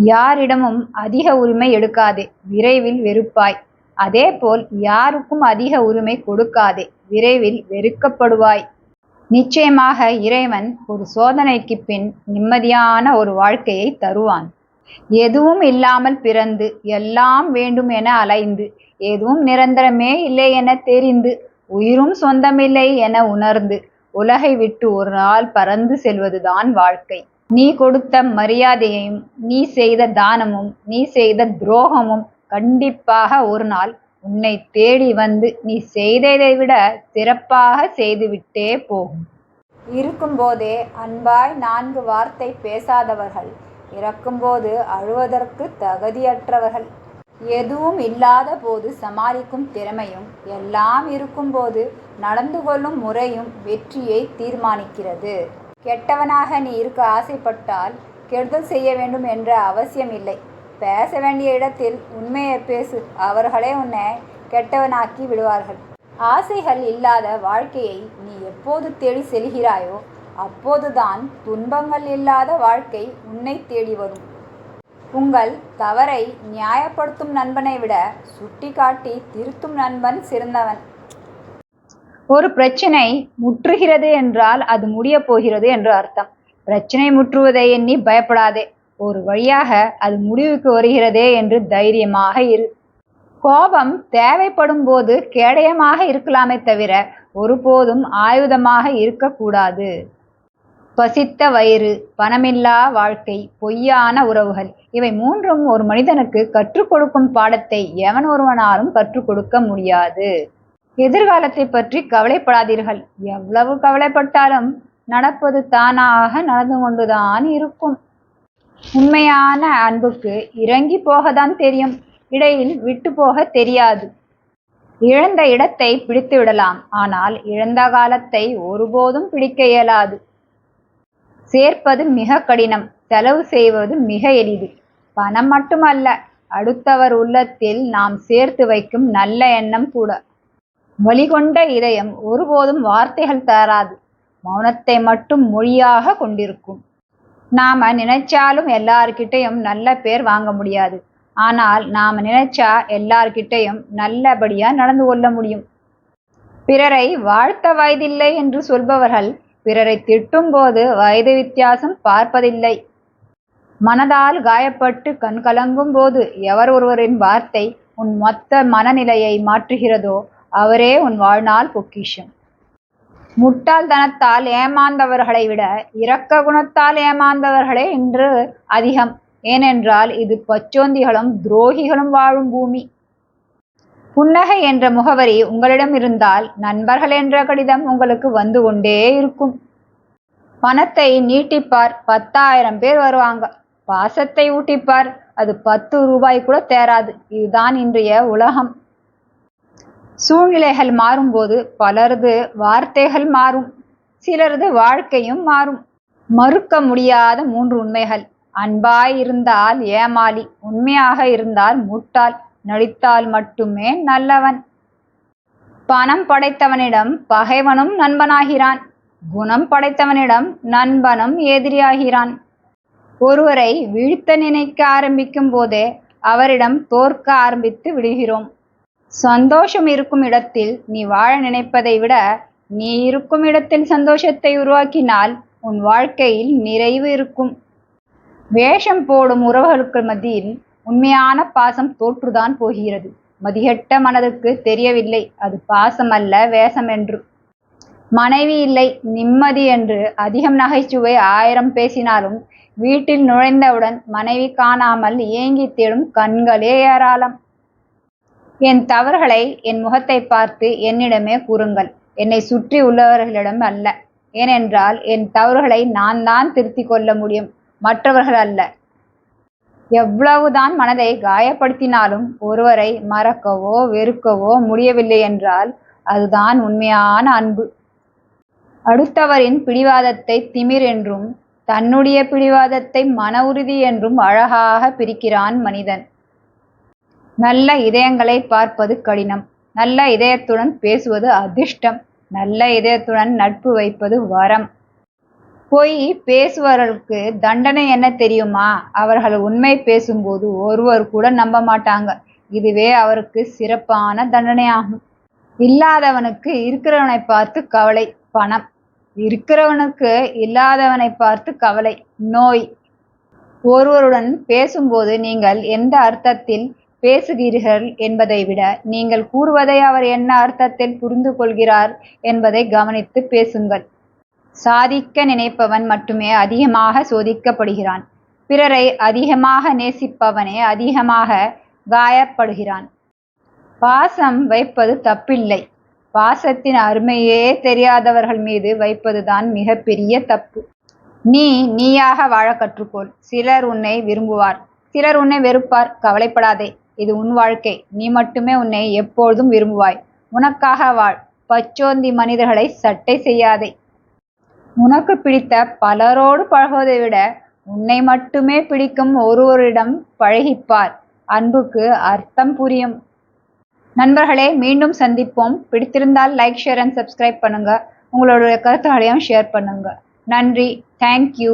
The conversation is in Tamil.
யாரிடமும் அதிக உரிமை எடுக்காதே, விரைவில் வெறுப்பாய். அதேபோல் யாருக்கும் அதிக உரிமை கொடுக்காதே, விரைவில் வெறுக்கப்படுவாய். நிச்சயமாக இறைவன் ஒரு சோதனைக்குப் பின் நிம்மதியான ஒரு வாழ்க்கையை தருவான். எதுவும் இல்லாமல் பிறந்து, எல்லாம் வேண்டும் என அலைந்து, எதுவும் நிரந்தரமே இல்லை என தெரிந்து, உயிரும் சொந்தமில்லை என உணர்ந்து, உலகை விட்டு ஒரு நாள் பறந்து செல்வதுதான் வாழ்க்கை. நீ கொடுத்த மரியாதையும், நீ செய்த தானமும், நீ செய்த துரோகமும் கண்டிப்பாக ஒரு நாள் உன்னை தேடி வந்து நீ செய்ததை விட சிறப்பாக செய்துவிட்டே போகும். இருக்கும்போதே அன்பாய் 4 வார்த்தை பேசாதவர்கள் இறக்கும்போது அழுவதற்கு தகுதியற்றவர்கள். எதுவும் இல்லாத போது சமாளிக்கும் திறமையும், எல்லாம் இருக்கும்போது நடந்து கொள்ளும் முறையும் வெற்றியை தீர்மானிக்கிறது. கெட்டவனாக நீ இருக்க ஆசைப்பட்டால் கெடுதல் செய்ய வேண்டும் என்ற அவசியம் இல்லை. பேச வேண்டிய இடத்தில் உண்மையை பேசு, அவர்களே உன்னை கெட்டவனாக்கி விடுவார்கள். ஆசைகள் இல்லாத வாழ்க்கையை நீ எப்போது தேடி செல்கிறாயோ அப்போதுதான் துன்பங்கள் இல்லாத வாழ்க்கை உன்னை தேடி வரும். உங்கள் தவறை நியாயப்படுத்தும் நண்பனை விட சுட்டிக்காட்டி திருத்தும் நண்பன் சிறந்தவன். ஒரு பிரச்சனை முற்றுகிறது என்றால் அது முடியப் போகிறது என்று அர்த்தம். பிரச்சனை முற்றுவதை எண்ணி பயப்படாதே, ஒரு வழியாக அது முடிவுக்கு வருகிறதே என்று தைரியமாக இரு. கோபம் தேவைப்படும் போது கேடயமாக இருக்கலாமே தவிர ஒருபோதும் ஆயுதமாக இருக்கக்கூடாது. பசித்த வயிறு, பணமில்லா வாழ்க்கை, பொய்யான உறவுகள், இவை 3ம் ஒரு மனிதனுக்கு கற்றுக் கொடுக்கும் பாடத்தை எவன் ஒருவனாலும் கற்றுக் கொடுக்க முடியாது. எதிர்காலத்தை பற்றி கவலைப்படாதீர்கள். எவ்வளவு கவலைப்பட்டாலும் நடப்பது தானாக நடந்து கொண்டுதான் இருக்கும். உண்மையான அன்புக்கு இறங்கி போகத்தான் தெரியும், இடையில் விட்டு போக தெரியாது. இழந்த இடத்தை பிடித்து விடலாம், ஆனால் இழந்த காலத்தை ஒருபோதும் பிடிக்க இயலாது. சேர்ப்பது மிக கடினம், செலவு செய்வது மிக எளிது. பணம் மட்டுமல்ல, அடுத்தவர் உள்ளத்தில் நாம் சேர்த்து வைக்கும் நல்ல எண்ணம் கூட. வலிகொண்ட இதயம் ஒருபோதும் வார்த்தைகள் தராது, மௌனத்தை மட்டும் மொழியாக கொண்டிருக்கும். நாம நினைச்சாலும் எல்லார்கிட்டையும் நல்ல பேர் வாங்க முடியாது. ஆனால் நாம நினைச்சா எல்லார்கிட்டையும் நல்லபடியா நடந்து கொள்ள முடியும். பிறரை வாழ்த்த வயதில்லை என்று சொல்பவர்கள் பிறரை திட்டும் போது வயது வித்தியாசம் பார்ப்பதில்லை. மனதால் காயப்பட்டு கண் கலங்கும் போது எவர் ஒருவரின் வார்த்தை உன் மொத்த மனநிலையை மாற்றுகிறதோ அவரே உன் வாழ்நாள் பொக்கிஷம். முட்டாள்தனத்தால் ஏமாந்தவர்களை விட இரக்க குணத்தால் ஏமாந்தவர்களே இன்று அதிகம். ஏனென்றால் இது பச்சோந்திகளும் துரோகிகளும் வாழும் பூமி. புன்னகை என்ற முகவரி உங்களிடம் இருந்தால் நண்பர்கள் என்ற கடிதம் உங்களுக்கு வந்து கொண்டே இருக்கும். பணத்தை நீட்டிப்பார், 10,000 பேர் வருவாங்க. பாசத்தை ஊட்டிப்பார், அது 10 ரூபாய் கூட தேராது. இதுதான் இன்றைய உலகம். சூழ்நிலைகள் மாறும்போது பலரது வார்த்தைகள் மாறும், சிலரது வாழ்க்கையும் மாறும். மறுக்க முடியாத 3 உண்மைகள். அன்பாய் இருந்தால் ஏமாளி, உண்மையாக இருந்தால் முட்டாள், நடித்தால் மட்டுமே நல்லவன். பணம் படைத்தவனிடம் பகைவனும் நண்பனாகிறான், குணம் படைத்தவனிடம் நண்பனும் எதிரியாகிறான். ஒருவரை வீழ்த்த நினைக்க ஆரம்பிக்கும் போதே அவரிடம் தோற்க ஆரம்பித்து விடுகிறோம். சந்தோஷம் இருக்கும் இடத்தில் நீ வாழ நினைப்பதை விட நீ இருக்கும் இடத்தில் சந்தோஷத்தை உருவாக்கினால் உன் வாழ்க்கையில் நிறைவு இருக்கும். வேஷம் போடும் உறவுகளுக்கு மத்தியில் உண்மையான பாசம் தோற்றுதான் போகிறது. மதிகெட்ட மனதுக்கு தெரியவில்லை அது பாசம் அல்ல வேஷம் என்று. மனைவி இல்லை, நிம்மதி என்று அதிகம் நகைச்சுவை 1000 பேசினாலும் வீட்டில் நுழைந்தவுடன் மனைவி காணாமல் ஏங்கி தேடும் கண்களே ஏராளம். என் தவறுகளை என் முகத்தை பார்த்து என்னிடமே கூறுங்கள், என்னை சுற்றி உள்ளவர்களிடம் அல்ல. ஏனென்றால் என் தவறுகளை நான் தான் திருத்திக் கொள்ள முடியும், மற்றவர்கள் அல்ல. எவ்வளவுதான் மனதை காயப்படுத்தினாலும் ஒருவரை மறக்கவோ வெறுக்கவோ முடியவில்லை என்றால் அதுதான் உண்மையான அன்பு. அடுத்தவரின் பிடிவாதத்தை திமிர் என்றும் தன்னுடைய பிடிவாதத்தை மன உறுதி என்றும் அழகாக பிரிக்கிறான் மனிதன். நல்ல இதயங்களை பார்ப்பது கடினம், நல்ல இதயத்துடன் பேசுவது அதிர்ஷ்டம், நல்ல இதயத்துடன் நட்பு வைப்பது வரம். பொய் பேசுபவர்களுக்கு தண்டனை என்ன தெரியுமா? அவர்கள் உண்மை பேசும்போது ஒருவர் கூட நம்ப மாட்டாங்க. இதுவே அவருக்கு சிறப்பான தண்டனையாகும். இல்லாதவனுக்கு இருக்கிறவனை பார்த்து கவலை பணம். இருக்கிறவனுக்கு இல்லாதவனை பார்த்து கவலை நோய். ஒருவருடன் பேசும்போது நீங்கள் எந்த அர்த்தத்தில் பேசுகிறீர்கள் என்பதை விட நீங்கள் கூறுவதை அவர் என்ன அர்த்தத்தில் புரிந்து கொள்கிறார் என்பதை கவனித்து பேசுங்கள். சாதிக்க நினைப்பவன் மட்டுமே அதிகமாக சோதிக்கப்படுகிறான். பிறரை அதிகமாக நேசிப்பவனே அதிகமாக காயப்படுகிறான். பாசம் வைப்பது தப்பில்லை. பாசத்தின் அருமையே தெரியாதவர்கள் மீது வைப்பதுதான் மிகப்பெரிய தப்பு. நீ நீயாக வாழ கற்றுக்கொள். சிலர் உன்னை விரும்புவார், சிலர் உன்னை வெறுப்பார். கவலைப்படாதே, இது உன் வாழ்க்கை. நீ மட்டுமே உன்னை எப்பொழுதும் விரும்புவாய். உனக்காக வாழ். பச்சோந்தி மனிதர்களை சட்டை செய்யாதே. உனக்கு பிடித்த பலரோடு பழகுவதை விட உன்னை மட்டுமே பிடிக்கும் ஒருவரிடம் பழகிப்பார். அன்புக்கு அர்த்தம் புரியும். நண்பர்களே, மீண்டும் சந்திப்போம். பிடித்திருந்தால் லைக், ஷேர் அண்ட் சப்ஸ்கிரைப் பண்ணுங்க. உங்களுடைய கருத்துக்களையும் ஷேர் பண்ணுங்க. நன்றி. தேங்க்யூ.